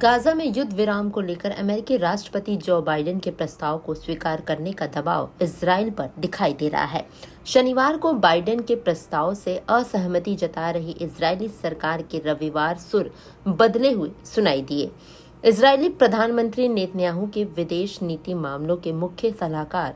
Gaza में युद्ध विराम को लेकर अमेरिकी राष्ट्रपति जो बाइडेन के प्रस्ताव को स्वीकार करने का दबाव इजराइल पर दिखाई दे रहा है। शनिवार को बाइडेन के प्रस्ताव से असहमति जता रही इजरायली सरकार के रविवार सुर बदले हुए सुनाई दिए। इजरायली प्रधानमंत्री नेतन्याहू के विदेश नीति मामलों के मुख्य सलाहकार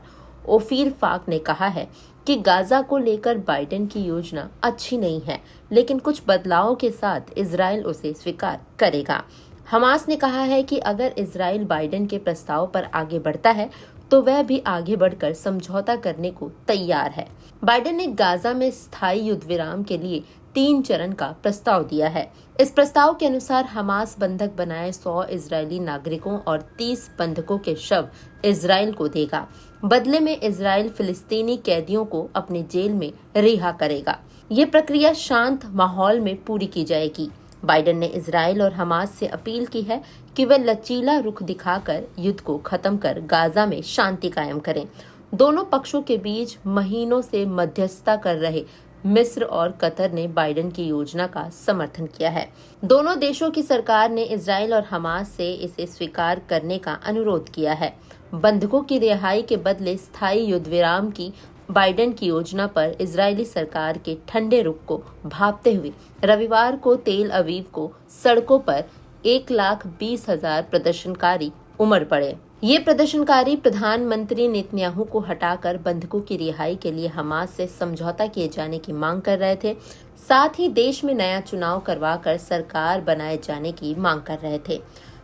ओफीर फाक ने कहा है कि गाजा को लेकर बाइडेन की योजना अच्छी नहीं है, लेकिन कुछ बदलावों के साथ इजराइल उसे स्वीकार करेगा। हमास ने कहा है कि अगर इजराइल बाइडेन के प्रस्ताव पर आगे बढ़ता है तो वह भी आगे बढ़कर समझौता करने को तैयार है। बाइडेन ने गाजा में स्थायी युद्ध विराम के लिए 3 चरण का प्रस्ताव दिया है। इस प्रस्ताव के अनुसार हमास बंधक बनाए 100 इजरायली नागरिकों और 30 बंधकों के शव इजराइल को देगा। बदले में इजराइल फिलिस्तीनी कैदियों को अपनी जेल में रिहा करेगा। ये प्रक्रिया शांत माहौल में पूरी की जाएगी। बाइडेन ने इजराइल और हमास से अपील की है कि वे लचीला रुख दिखाकर युद्ध को खत्म कर गाजा में शांति कायम करें। दोनों पक्षों के बीच महीनों से मध्यस्थता कर रहे मिस्र और कतर ने बाइडेन की योजना का समर्थन किया है। दोनों देशों की सरकार ने इजराइल और हमास से इसे स्वीकार करने का अनुरोध किया है। बंधकों की रिहाई के बदले स्थायी युद्ध विराम की बाइडेन की योजना पर इजरायली सरकार के ठंडे रुख को भांपते हुए रविवार को तेल अवीव को सड़कों पर 1,20,000 प्रदर्शनकारी उमड़ पड़े। ये प्रदर्शनकारी प्रधानमंत्री नेतन्याहू को हटाकर बंधकों की रिहाई के लिए हमास से समझौता किए जाने की मांग कर रहे थे। साथ ही देश में नया चुनाव करवाकर सरकार बनाए जाने की मांग कर रहे थे।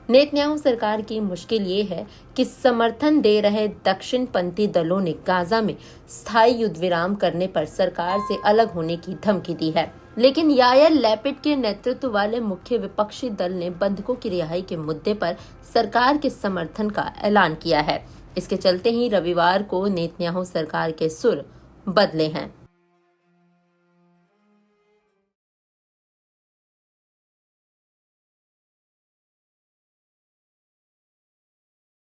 नेतन्याहू सरकार की मुश्किल ये है कि समर्थन दे रहे दक्षिणपंथी दलों ने गाजा में स्थायी युद्ध विराम करने पर सरकार से अलग होने की धमकी दी है, लेकिन यायर लैपिड के नेतृत्व वाले मुख्य विपक्षी दल ने बंधकों की रिहाई के मुद्दे पर सरकार के समर्थन का ऐलान किया है। इसके चलते ही रविवार को नेतन्याहू सरकार के सुर बदले हैं।